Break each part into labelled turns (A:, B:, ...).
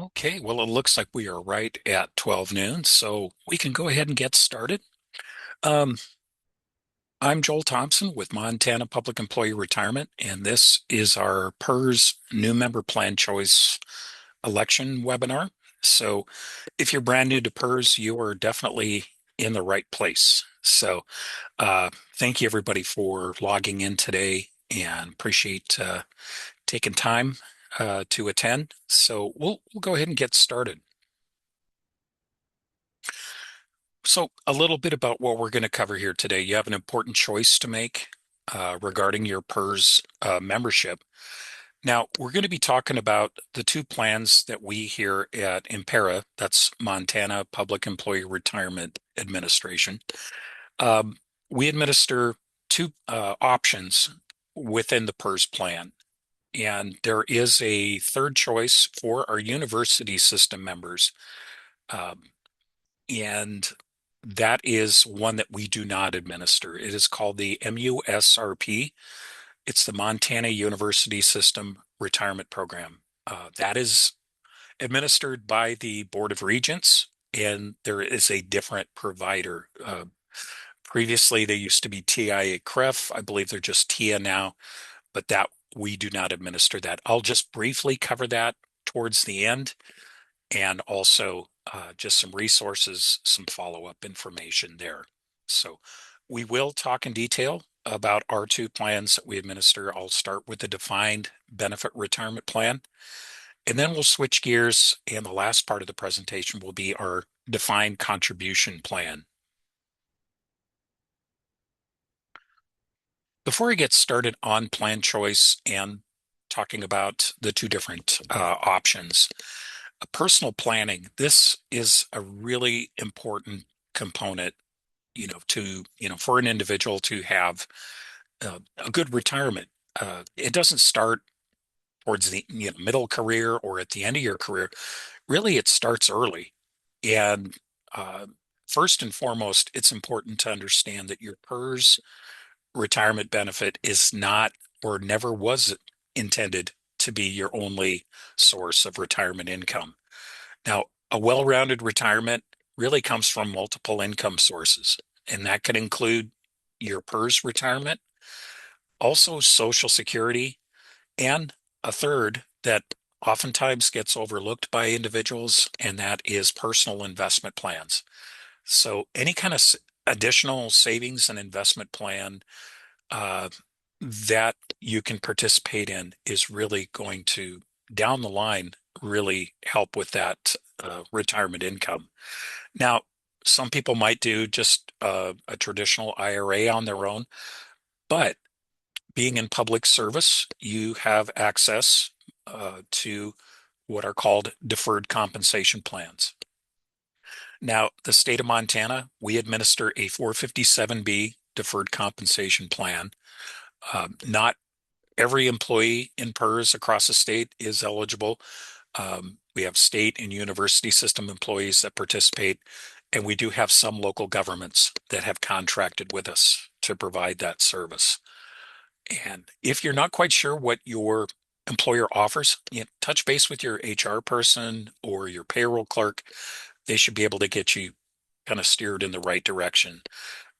A: Okay, well, it looks like we are right at 12 noon, so we can go ahead and get started. Um, I'm Joel Thompson with Montana Public Employee Retirement, and this is our PERS New Member Plan Choice Election webinar. So, if you're brand new to PERS, you are definitely in the right place. Thank you everybody for logging in today and appreciate taking time to attend. So, we'll go ahead and get started. So, a little bit about what we're going to cover here today. You have an important choice to make regarding your PERS membership. Now, we're going to be talking about the two plans that we here at Impera, that's Montana Public Employee Retirement Administration. Um, we administer two options within the PERS plan. And there is a third choice for our university system members. Um, and that is one that we do not administer. It is called the MUSRP. It's the Montana University System Retirement Program. That is administered by the Board of Regents, and there is a different provider. Previously, they used to be TIA CREF. I believe they're just TIA now, but that we do not administer that. I'll just briefly cover that towards the end and also just some resources, some follow-up information there. So we will talk in detail about our two plans that we administer. I'll start with the defined benefit retirement plan, and then we'll switch gears, and the last part of the presentation will be our defined contribution plan. Before I get started on plan choice and talking about the two different options, personal planning, this is a really important component, for an individual to have a good retirement. It doesn't start towards the middle career or at the end of your career. Really, it starts early. And uh, first and foremost, it's important to understand that your PERS retirement benefit is not or never was intended to be your only source of retirement income. Now, a well-rounded retirement really comes from multiple income sources, and that could include your PERS retirement, also Social Security, and a third that oftentimes gets overlooked by individuals, and that is personal investment plans. So any kind of additional savings and investment plan uh, that you can participate in is really going to, down the line, really help with that retirement income. Now, some people might do just a traditional IRA on their own, but being in public service, you have access to what are called deferred compensation plans. Now, the state of Montana, we administer a 457B deferred compensation plan. Not every employee in PERS across the state is eligible. We have state and university system employees that participate, and we do have some local governments that have contracted with us to provide that service. And if you're not quite sure what your employer offers, touch base with your HR person or your payroll clerk. They should be able to get you kind of steered in the right direction.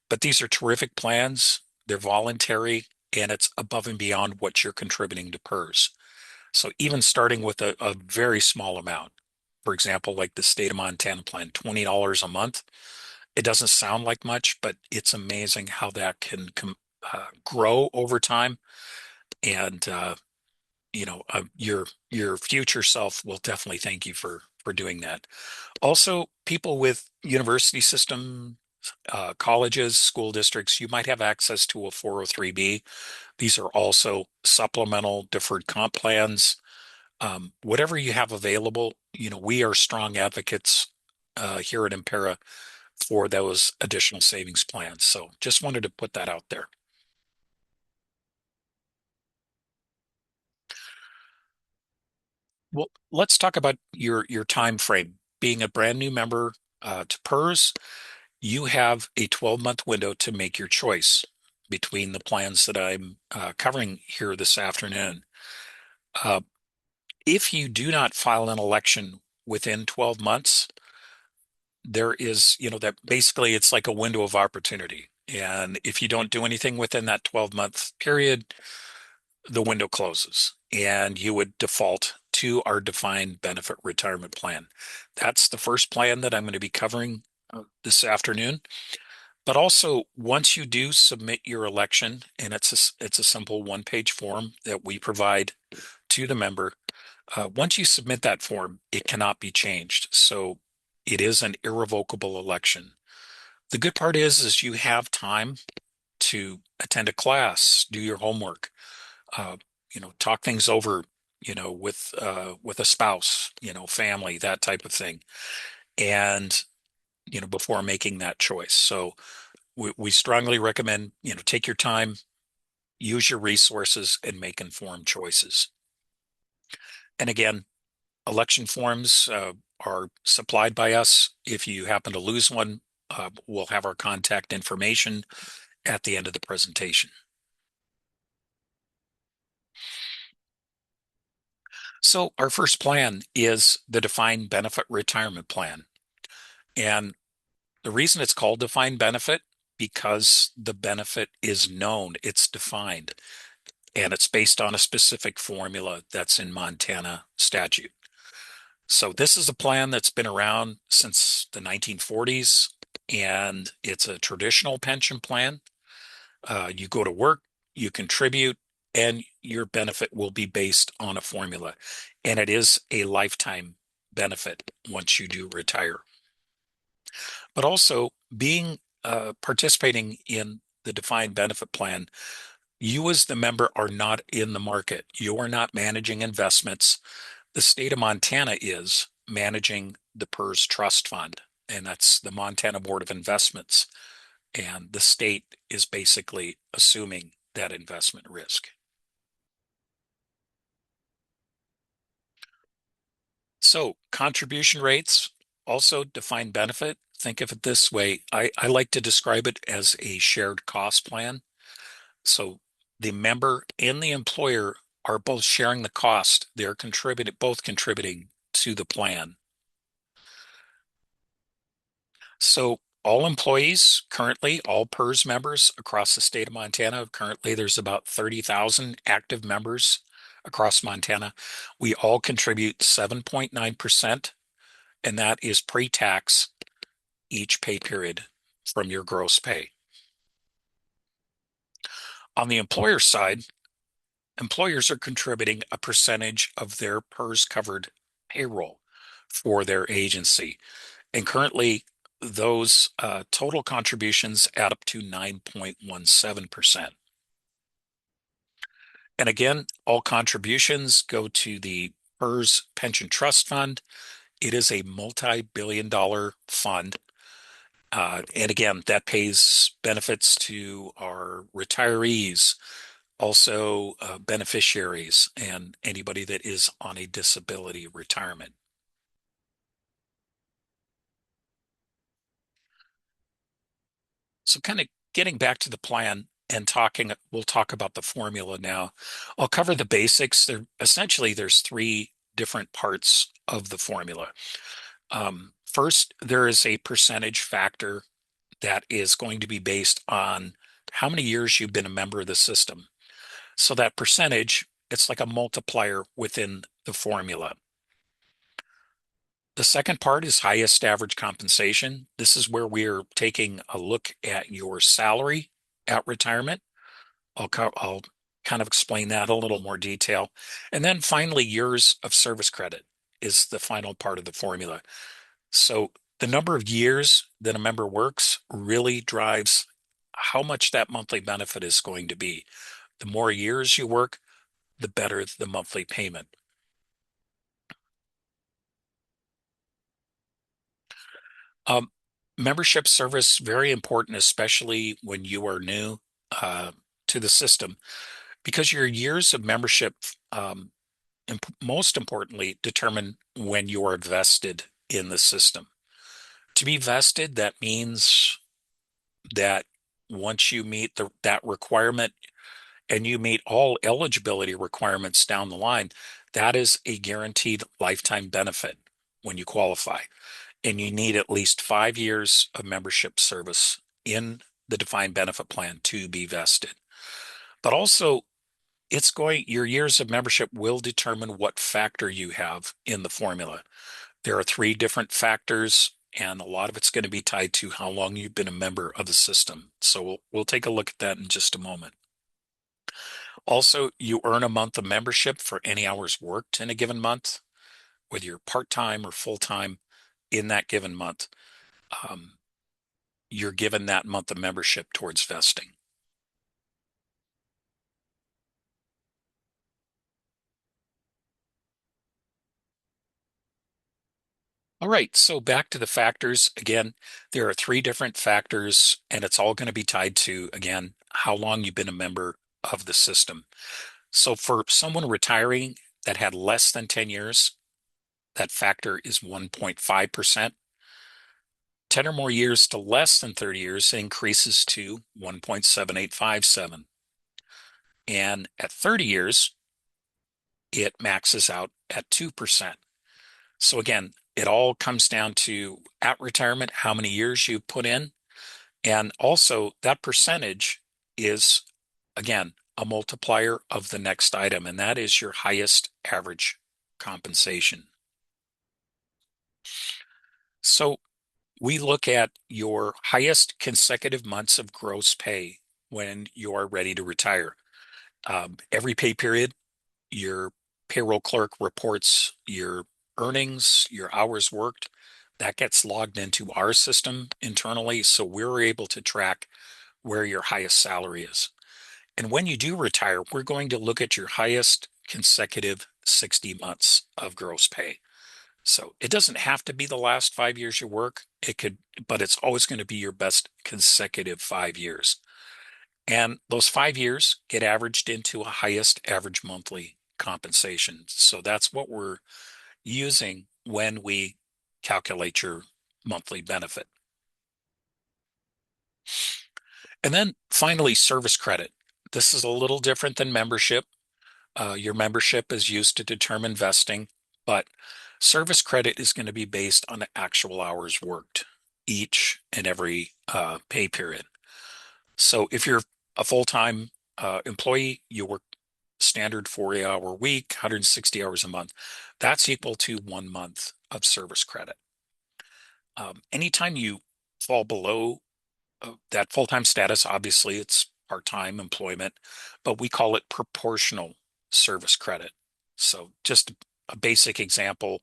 A: But these are terrific plans. They're voluntary, and it's above and beyond what you're contributing to PERS. So even starting with a very small amount, for example, like the state of Montana plan, $20 a month, it doesn't sound like much, but it's amazing how that can grow over time. And your future self will definitely thank you for doing that. Also, people with university system, colleges, school districts, you might have access to a 403B. These are also supplemental deferred comp plans. Whatever you have available, we are strong advocates here at Impera for those additional savings plans. So just wanted to put that out there. Well, let's talk about your time frame. Being a brand new member to PERS, you have a 12-month window to make your choice between the plans that I'm covering here this afternoon. Uh, if you do not file an election within 12 months, there is, that basically it's like a window of opportunity. And if you don't do anything within that 12-month period, the window closes and you would default to our defined benefit retirement plan. That's the first plan that I'm going to be covering this afternoon. But also, once you do submit your election, and it's a simple one-page form that we provide to the member. Once you submit that form, it cannot be changed. So it is an irrevocable election. The good part is you have time to attend a class, do your homework, uh, talk things over, with a spouse, family, that type of thing, and before making that choice. So we strongly recommend, take your time, use your resources, and make informed choices. And again, election forms are supplied by us. If you happen to lose one, we'll have our contact information at the end of the presentation. So our first plan is the defined benefit retirement plan. And the reason it's called defined benefit, because the benefit is known, it's defined, and it's based on a specific formula that's in Montana statute. So this is a plan that's been around since the 1940s, and it's a traditional pension plan. You go to work, you contribute, and your benefit will be based on a formula. And it is a lifetime benefit once you do retire. But also, being participating in the defined benefit plan, you as the member are not in the market. You are not managing investments. The state of Montana is managing the PERS trust fund, and that's the Montana Board of Investments. And the state is basically assuming that investment risk. So contribution rates, also defined benefit. Think of it this way. I like to describe it as a shared cost plan. So the member and the employer are both sharing the cost. They're both contributing to the plan. So all employees currently, all PERS members across the state of Montana, currently there's about 30,000 active members across Montana. We all contribute 7.9%, and that is pre-tax each pay period from your gross pay. On the employer side, employers are contributing a percentage of their PERS covered payroll for their agency. And currently, those total contributions add up to 9.17%. And again, all contributions go to the PERS Pension Trust Fund. It is a multi-billion-dollar fund. And again, that pays benefits to our retirees, also beneficiaries, and anybody that is on a disability retirement. So kind of getting back to the plan and we'll talk about the formula now. I'll cover the basics. Essentially, there's three different parts of the formula. First, there is a percentage factor that is going to be based on how many years you've been a member of the system. So that percentage, it's like a multiplier within the formula. The second part is highest average compensation. This is where we're taking a look at your salary at retirement. I'll kind of explain that a little more detail. And then finally, years of service credit is the final part of the formula. So the number of years that a member works really drives how much that monthly benefit is going to be. The more years you work, the better the monthly payment. Um, Membership service, very important, especially when you are new uh, to the system, because your years of membership, most importantly, determine when you are vested in the system. To be vested, that means that once you meet that requirement and you meet all eligibility requirements down the line, that is a guaranteed lifetime benefit. when you qualify, and you need at least 5 years of membership service in the defined benefit plan to be vested. But also, your years of membership will determine what factor you have in the formula. There are three different factors, and a lot of it's going to be tied to how long you've been a member of the system. So we'll take a look at that in just a moment. Also, you earn a month of membership for any hours worked in a given month, whether you're part-time or full-time in that given month. Um, you're given that month of membership towards vesting. All right, so back to the factors. Again, there are three different factors, and it's all going to be tied to, again, how long you've been a member of the system. So for someone retiring that had less than 10 years, that factor is 1.5%. 10 or more years to less than 30 years increases to 1.7857. And at 30 years, it maxes out at 2%. So again, it all comes down to at retirement, how many years you put in. And also that percentage is, again, a multiplier of the next item, and that is your highest average compensation. So we look at your highest consecutive months of gross pay when you are ready to retire. Every pay period, your payroll clerk reports your earnings, your hours worked. That gets logged into our system internally, so we're able to track where your highest salary is. And when you do retire, we're going to look at your highest consecutive 60 months of gross pay. So it doesn't have to be the last 5 years you work. It could, but it's always going to be your best consecutive 5 years. And those 5 years get averaged into a highest average monthly compensation. So that's what we're using when we calculate your monthly benefit. And then finally, service credit. This is a little different than membership. Your membership is used to determine vesting, but service credit is going to be based on the actual hours worked each and every pay period. So if you're a full-time employee, you work standard 40-hour week, 160 hours a month. That's equal to 1 month of service credit. Anytime you fall below that full-time status, obviously it's part-time employment, but we call it proportional service credit. So just a basic example,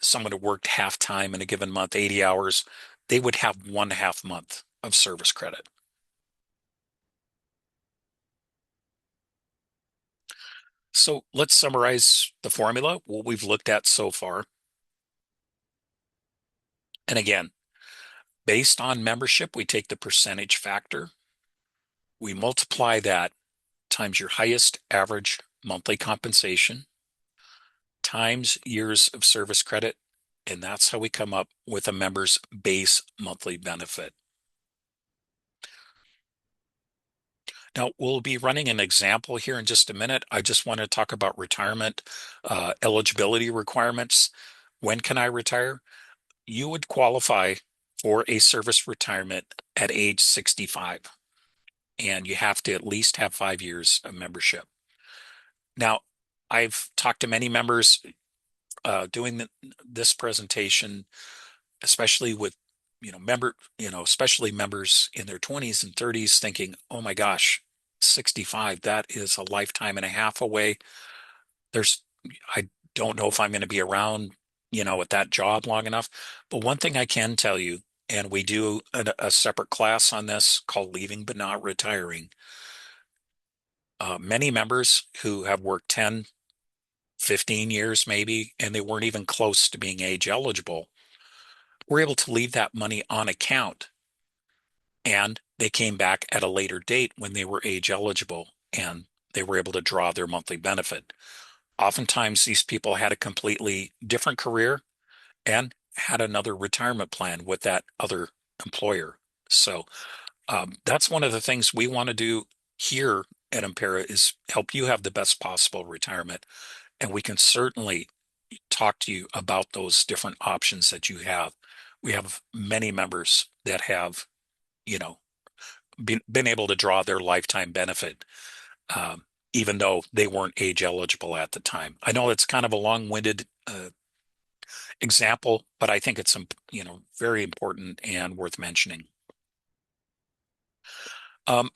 A: someone who worked half-time in a given month, 80 hours, they would have 1/2 month of service credit. So let's summarize the formula, what we've looked at so far. And again, based on membership, we take the percentage factor. We multiply that times your highest average monthly compensation times years of service credit, and that's how we come up with a member's base monthly benefit. Now, we'll be running an example here in just a minute. I just want to talk about retirement eligibility requirements. When can I retire? You would qualify for a service retirement at age 65, and you have to at least have 5 years of membership. Now, I've talked to many members doing this presentation, especially with especially members in their 20s and 30s, thinking, "Oh my gosh, 65, that is a lifetime and a half away. There's, I don't know if I'm going to be around, at that job long enough." But one thing I can tell you, and we do a separate class on this called Leaving But Not Retiring. Many members who have worked 10, 15 years maybe, and they weren't even close to being age eligible, were able to leave that money on account. And they came back at a later date when they were age eligible and they were able to draw their monthly benefit. Oftentimes, these people had a completely different career and had another retirement plan with that other employer. So that's one of the things we want to do here at Impera is help you have the best possible retirement. And we can certainly talk to you about those different options that you have. We have many members that have, you know, been able to draw their lifetime benefit, um, even though they weren't age eligible at the time. I know it's kind of a long-winded example, but I think it's, very important and worth mentioning.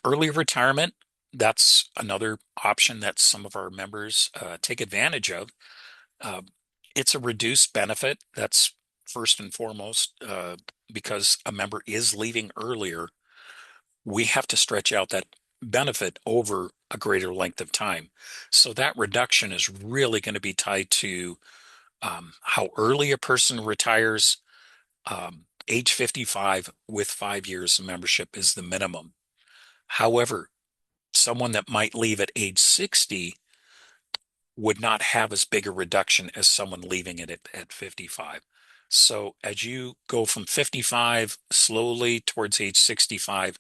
A: Early retirement, that's another option that some of our members take advantage of. Uh, it's a reduced benefit. That's first and foremost because a member is leaving earlier. We have to stretch out that benefit over a greater length of time. So that reduction is really going to be tied to how early a person retires. Age 55 with 5 years of membership is the minimum. However, someone that might leave at age 60 would not have as big a reduction as someone leaving it at 55. So as you go from 55 slowly towards age 65,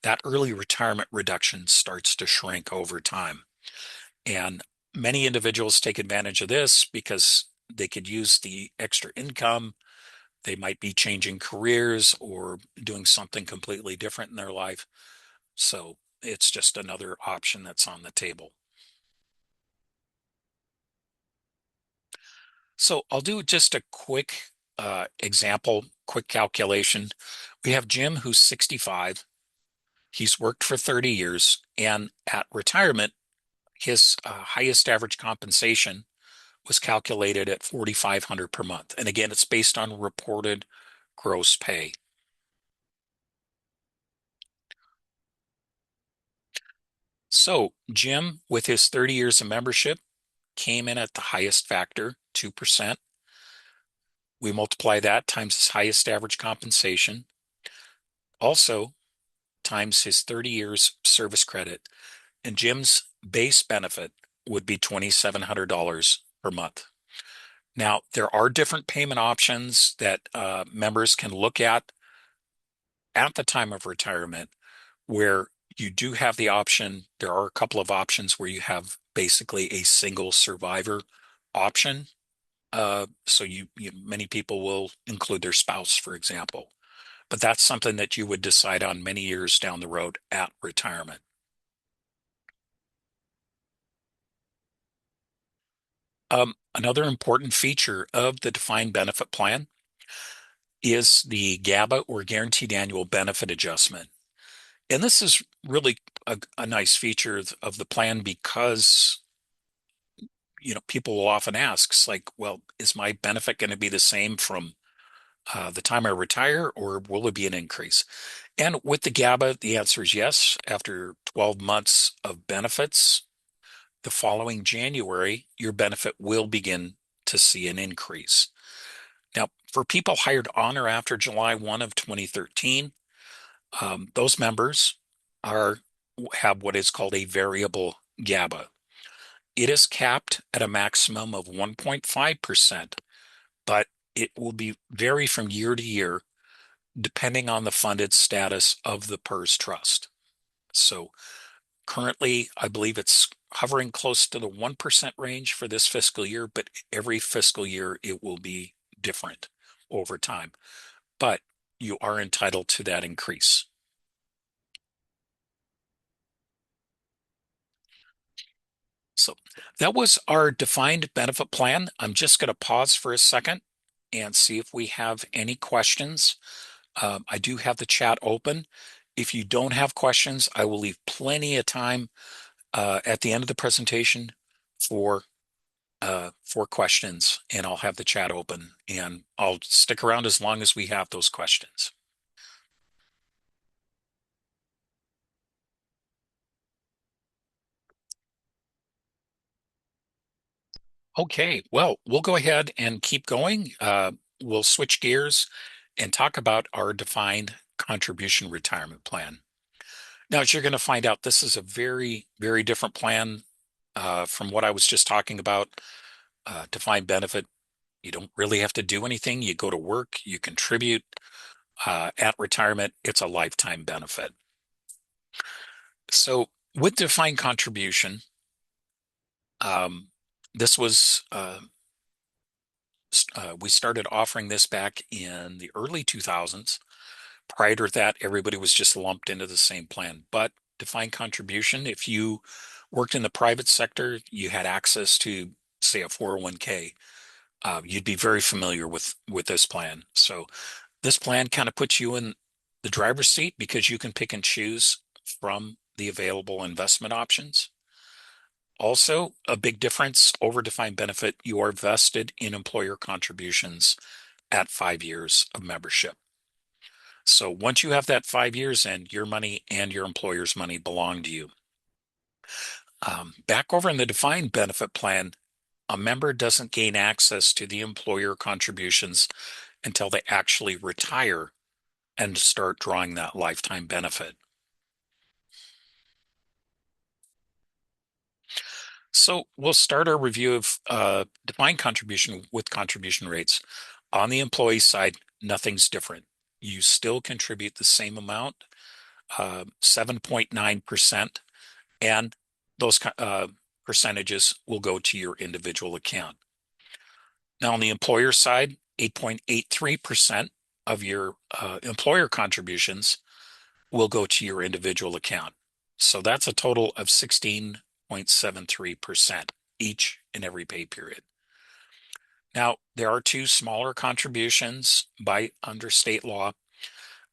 A: that early retirement reduction starts to shrink over time. And many individuals take advantage of this because they could use the extra income. They might be changing careers or doing something completely different in their life. So it's just another option that's on the table. So I'll do just a quick example, quick calculation. We have Jim, who's 65. He's worked for 30 years, and at retirement, his highest average compensation was calculated at 4,500 per month. And again, it's based on reported gross pay. So Jim, with his 30 years of membership, came in at the highest factor, 2%. We multiply that times his highest average compensation, also times his 30 years service credit. And Jim's base benefit would be $2,700 per month. Now, there are different payment options that members can look at the time of retirement where you do have the option. There are a couple of options where you have basically a single survivor option. So many people will include their spouse, for example, but that's something that you would decide on many years down the road at retirement. Another important feature of the defined benefit plan is the GABA, or guaranteed annual benefit adjustment. And this is really a nice feature of the plan because, people will often ask, it's like, well, is my benefit going to be the same from the time I retire, or will it be an increase? And with the GABA, the answer is yes. After 12 months of benefits, the following January, your benefit will begin to see an increase. Now, for people hired on or after July 1 of 2013, those members are have what is called a variable GABA. It is capped at a maximum of 1.5%, but it will vary from year to year depending on the funded status of the PERS trust. So currently, I believe it's hovering close to the 1% range for this fiscal year, but every fiscal year it will be different over time. But you are entitled to that increase. So that was our defined benefit plan. I'm just going to pause for a second and see if we have any questions. I do have the chat open. If you don't have questions, I will leave plenty of time at the end of the presentation for questions, and I'll have the chat open, and I'll stick around as long as we have those questions. Okay, well, we'll go ahead and keep going. We'll switch gears and talk about our defined contribution retirement plan. Now, as you're going to find out, this is a very, very different plan from what I was just talking about. Defined benefit, you don't really have to do anything. You go to work, you contribute. At retirement, it's a lifetime benefit. So with defined contribution, this was We started offering this back in the early 2000s. Prior to that, everybody was just lumped into the same plan. But defined contribution, if you worked in the private sector, you had access to, say, a 401k. You'd be very familiar with this plan. So this plan kind of puts you in the driver's seat because you can pick and choose from the available investment options. Also, a big difference over defined benefit, you are vested in employer contributions at 5 years of membership. So once you have that 5 years in, your money and your employer's money belong to you. Back over in the defined benefit plan, a member doesn't gain access to the employer contributions until they actually retire and start drawing that lifetime benefit. So we'll start our review of defined contribution with contribution rates. On the employee side, nothing's different. You still contribute the same amount, 7.9%, and those percentages will go to your individual account. Now, on the employer side, 8.83% of your employer contributions will go to your individual account. So that's a total of 16.73% each and every pay period. Now, there are two smaller contributions by under state law.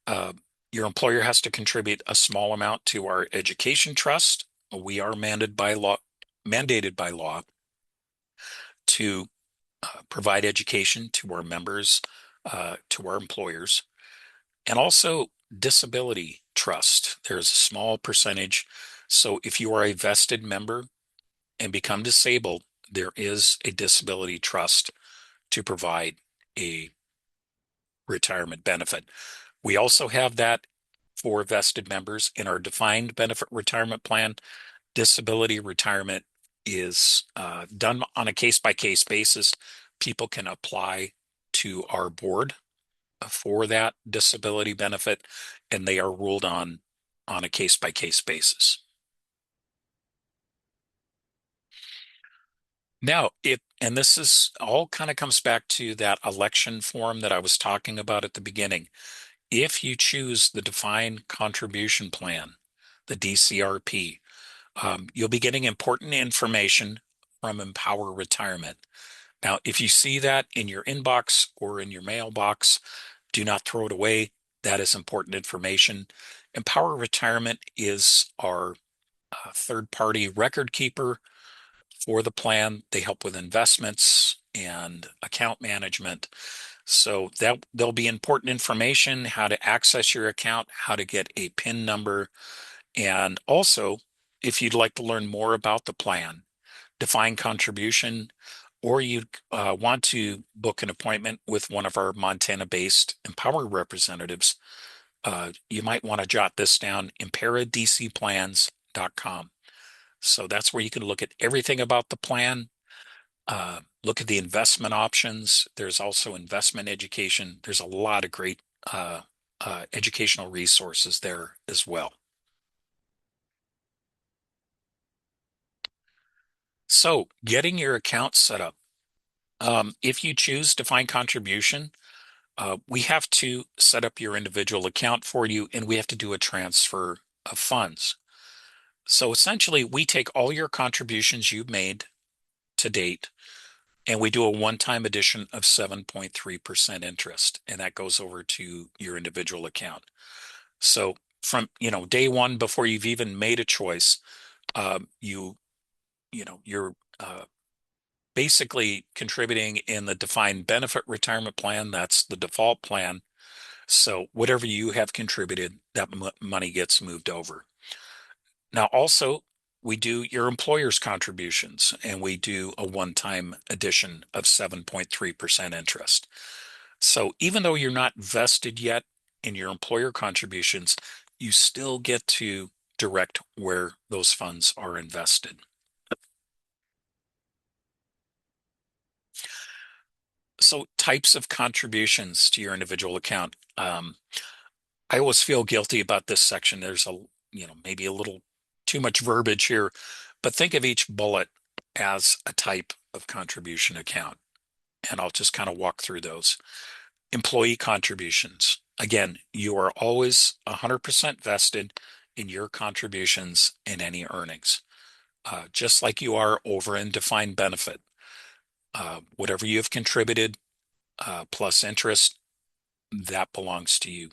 A: Uh, your employer has to contribute a small amount to our education trust. We are mandated by law to provide education to our members, to our employers, and also disability trust. There's a small percentage. So if you are a vested member and become disabled, there is a disability trust to provide a retirement benefit. We also have that for vested members in our defined benefit retirement plan. Disability retirement is done on a case-by-case basis. People can apply to our board for that disability benefit, and they are ruled on a case-by-case basis. Now, and this is all kind of comes back to that election form that I was talking about at the beginning. If you choose the defined contribution plan, the DCRP, you'll be getting important information from Empower Retirement. Now, if you see that in your inbox or in your mailbox, do not throw it away. That is important information. Empower Retirement is our third-party record keeper for the plan. They help with investments and account management. So there'll be important information, how to access your account, how to get a PIN number, and also if you'd like to learn more about the plan, defined contribution, or you want to book an appointment with one of our Montana-based Empower representatives, you might want to jot this down, imparadcplans.com. So that's where you can look at everything about the plan, look at the investment options. There's also investment education. There's a lot of great educational resources there as well. So getting your account set up. If you choose defined contribution, we have to set up your individual account for you, and we have to do a transfer of funds. So essentially, we take all your contributions you've made to date, and we do a one-time addition of 7.3% interest, and that goes over to your individual account. So from, day one before you've even made a choice, you're basically contributing in the defined benefit retirement plan. That's the default plan. So whatever you have contributed, that money gets moved over. Now, also, we do your employer's contributions, and we do a one-time addition of 7.3% interest. So even though you're not vested yet in your employer contributions, you still get to direct where those funds are invested. So types of contributions to your individual account. I always feel guilty about this section. There's maybe a little too much verbiage here, but think of each bullet as a type of contribution account. and I'll just kind of walk through those. Employee contributions. Again, you are always 100% vested in your contributions and any earnings, just like you are over in defined benefit. Whatever you have contributed plus interest, that belongs to you.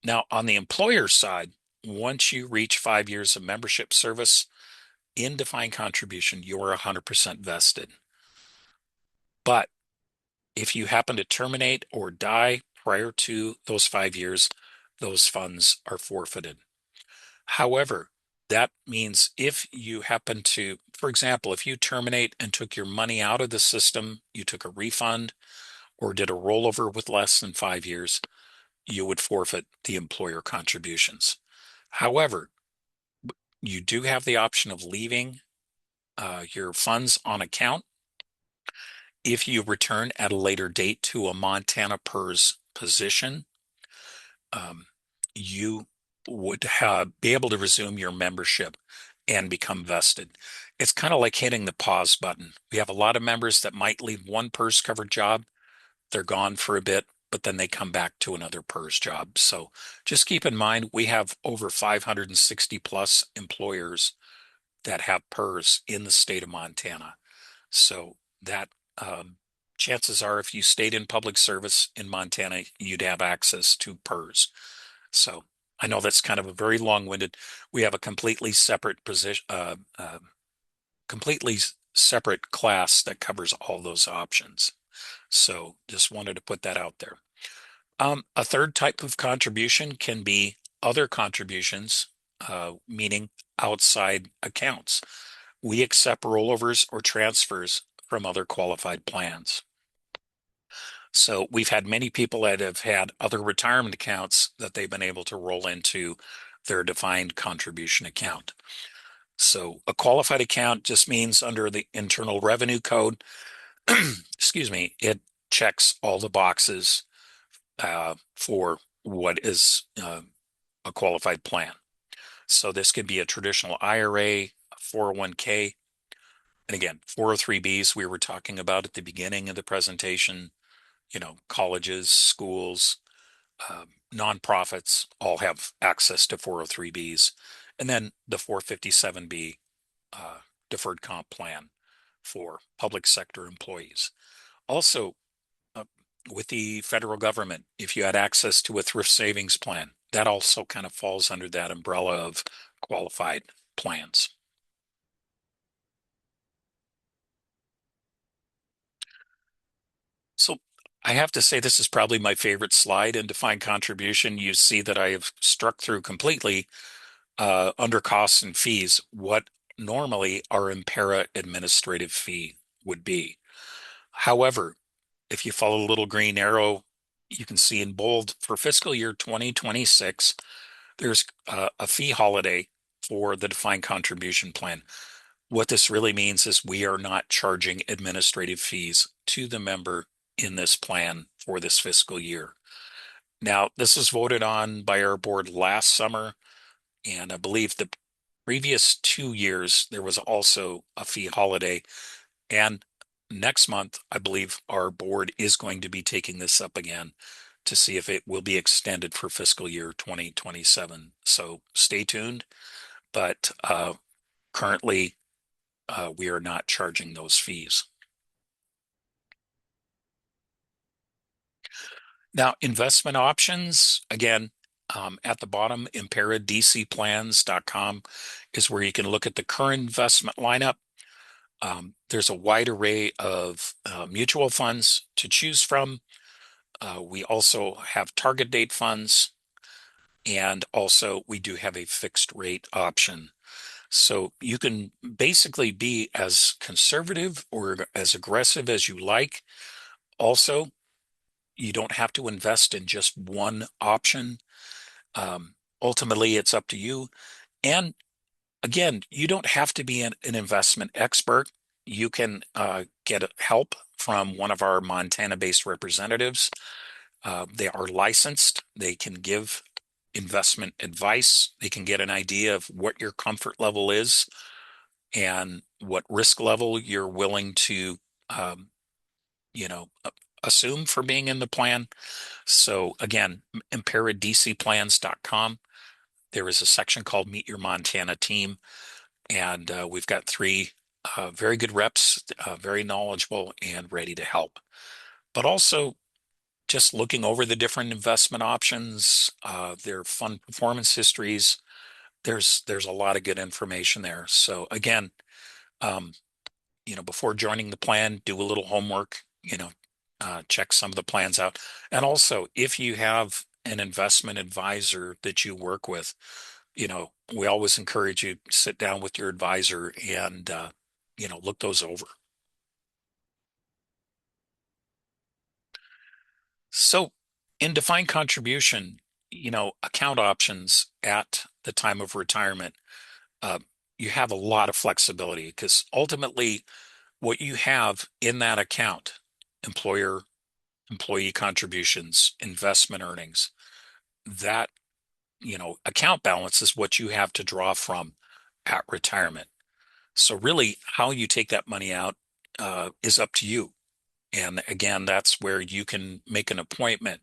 A: Now, on the employer side, once you reach 5 years of membership service in defined contribution, you're 100% vested. But if you happen to terminate or die prior to those 5 years, those funds are forfeited. However, that means if you happen to, for example, if you terminate and took your money out of the system, you took a refund or did a rollover with less than 5 years, you would forfeit the employer contributions. However, you do have the option of leaving your funds on account if you return at a later date to a Montana PERS position. You would be able to resume your membership and become vested. It's kind of like hitting the pause button. We have a lot of members that might leave one PERS covered job, they're gone for a bit, but then they come back to another PERS job. So just keep in mind, we have over 560 plus employers that have PERS in the state of Montana. So that chances are, if you stayed in public service in Montana, you'd have access to PERS. So I know that's kind of a very long-winded. We have a completely separate position, completely separate class that covers all those options. So just wanted to put that out there. A third type of contribution can be other contributions, meaning outside accounts. We accept rollovers or transfers from other qualified plans. So we've had many people that have had other retirement accounts that they've been able to roll into their defined contribution account. So a qualified account just means under the Internal Revenue Code, excuse me, it checks all the boxes for what is a qualified plan. So this could be a traditional IRA, a 401k, and again, 403bs we were talking about at the beginning of the presentation. Colleges, schools, nonprofits all have access to 403bs. And then the 457b deferred comp plan for public sector employees. Also, uh, with the federal government, if you had access to a thrift savings plan, that also kind of falls under that umbrella of qualified plans. So I have to say this is probably my favorite slide in defined contribution. You see that I have struck through completely under costs and fees what normally our Impera administrative fee would be. However, if you follow the little green arrow, you can see in bold for fiscal year 2026, there's a fee holiday for the defined contribution plan. What this really means is we are not charging administrative fees to the member in this plan for this fiscal year. Now, this was voted on by our board last summer, and I believe the previous 2 years there was also a fee holiday. And next month, I believe our board is going to be taking this up again to see if it will be extended for fiscal year 2027. So stay tuned. But currently, we are not charging those fees. Now, investment options, again, at the bottom, imparadcplans.com is where you can look at the current investment lineup. There's a wide array of mutual funds to choose from. We also have target date funds, and also we do have a fixed rate option. So you can basically be as conservative or as aggressive as you like. Also, you don't have to invest in just one option. Ultimately, it's up to you. And again, you don't have to be an investment expert. You can get help from one of our Montana-based representatives. They are licensed. They can give investment advice. They can get an idea of what your comfort level is and what risk level you're willing to um, you know, assume for being in the plan. So again, imparadcplans.com. There is a section called Meet Your Montana Team, and we've got three very good reps, very knowledgeable and ready to help. But also just looking over the different investment options, their fund performance histories. There's a lot of good information there. So again, um, before joining the plan, do a little homework, check some of the plans out. And also, if you have an investment advisor that you work with, we always encourage you to sit down with your advisor and, look those over. So in defined contribution, account options at the time of retirement, uh, you have a lot of flexibility because ultimately what you have in that account, employer employee contributions, investment earnings, that, account balance is what you have to draw from at retirement. So really how you take that money out is up to you. And again, that's where you can make an appointment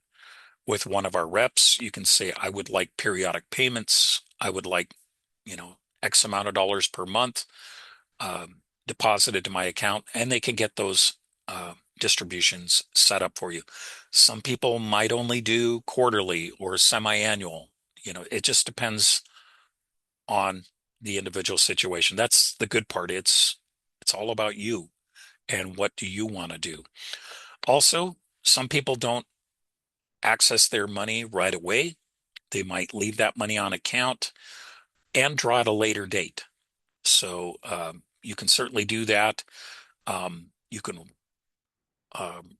A: with one of our reps. You can say, I would like periodic payments. I would like, X amount of dollars per month deposited to my account, and they can get those distributions set up for you. Some people might only do quarterly or semi-annual. It just depends on the individual situation. That's the good part. It's all about you and what do you want to do. Also, some people don't access their money right away. They might leave that money on account and draw at a later date. So you can certainly do that. You can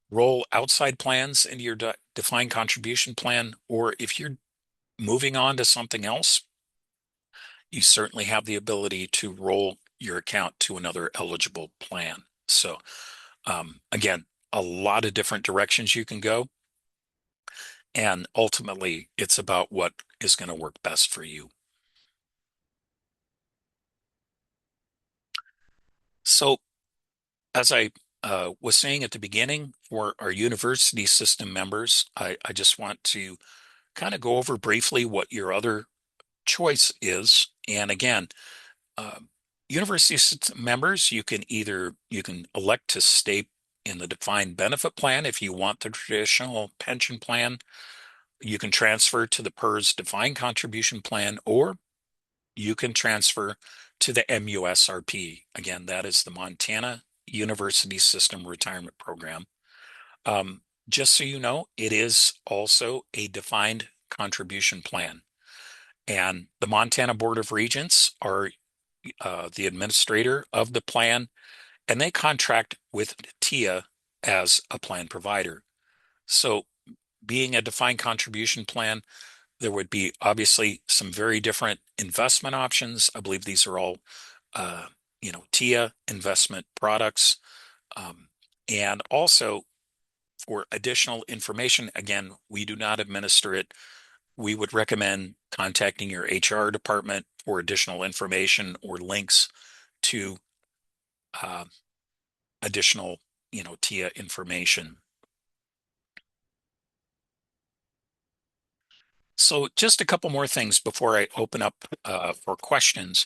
A: roll outside plans into your defined contribution plan, or if you're moving on to something else, you certainly have the ability to roll your account to another eligible plan. So again, a lot of different directions you can go. And ultimately, it's about what is going to work best for you. So, as I was saying at the beginning, for our university system members, I just want to kind of go over briefly what your other choice is. And again, uh, university system members, you can elect to stay in the defined benefit plan if you want the traditional pension plan. You can transfer to the PERS defined contribution plan, or you can transfer to the MUSRP. Again, that is the Montana University System Retirement Program. Just so you know, it is also a defined contribution plan. And the Montana Board of Regents are the administrator of the plan, and they contract with TIA as a plan provider. So, being a defined contribution plan, there would be obviously some very different investment options. I believe these are all, TIA investment products. Um, and also for additional information, again, we do not administer it. We would recommend contacting your HR department for additional information or links to uh, additional, TIA information. So just a couple more things before I open up for questions.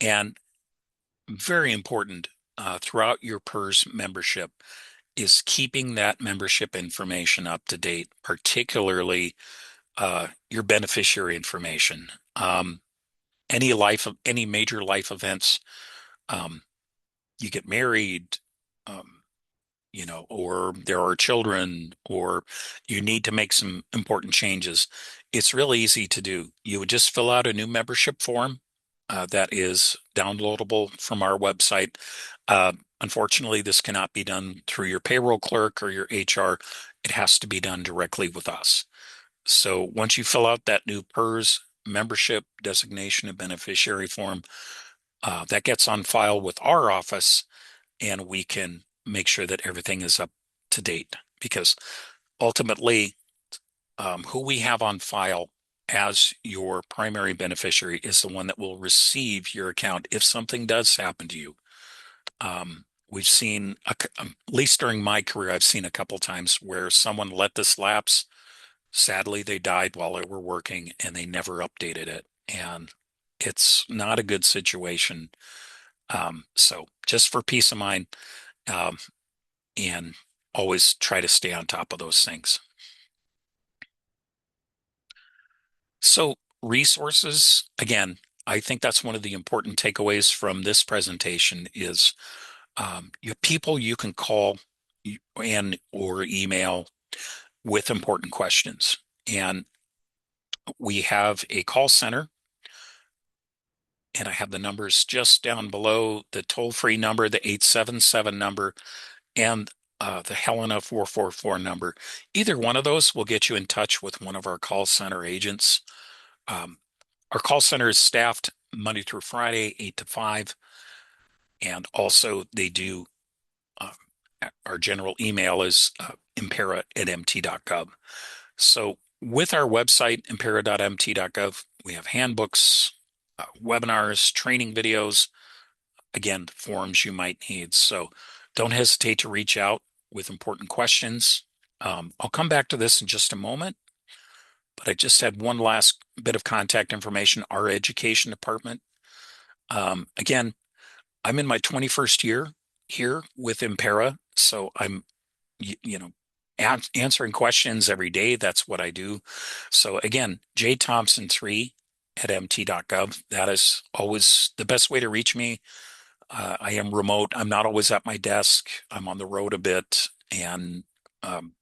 A: And very important throughout your PERS membership is keeping that membership information up to date, particularly your beneficiary information. Any major life events, um, you get married, um, or there are children, or you need to make some important changes. It's really easy to do. You would just fill out a new membership form that is downloadable from our website. Unfortunately, this cannot be done through your payroll clerk or your HR. It has to be done directly with us. So once you fill out that new PERS membership designation and beneficiary form, that gets on file with our office, and we can make sure that everything is up to date. Because ultimately, who we have on file as your primary beneficiary is the one that will receive your account if something does happen to you. we've seen, at least during my career, I've seen a couple times where someone let this lapse. Sadly, they died while they were working and they never updated it. And it's not a good situation. So just for peace of mind, um, and always try to stay on top of those things. So resources, again, I think that's one of the important takeaways from this presentation is you have people you can call and or email with important questions. And we have a call center, and I have the numbers just down below, the toll-free number, the 877 number, and the Helena 444 number. Either one of those will get you in touch with one of our call center agents. Um, our call center is staffed Monday through Friday, 8 to 5, and also they do, uh, our general email is impera@mt.gov. So with our website, impera.mt.gov, we have handbooks, webinars, training videos, again, forms you might need. So don't hesitate to reach out with important questions. I'll come back to this in just a moment, but I just had one last bit of contact information. Our education department. Again, I'm in my 21st year here with Impera, so I'm, you know, answering questions every day. That's what I do. So again, jthompson3 at mt.gov. That is always the best way to reach me. I am remote. I'm not always at my desk. I'm on the road a bit. And um,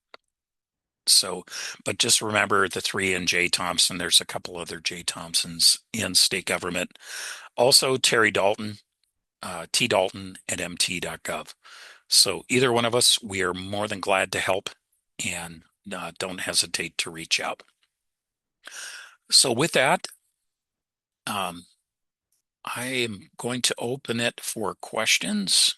A: so, but just remember the three and J Thompson. There's a couple other J Thompsons in state government. Also, Terry Dalton, T Dalton at mt.gov. So either one of us, we are more than glad to help, and don't hesitate to reach out. So with that, um, I am going to open it for questions.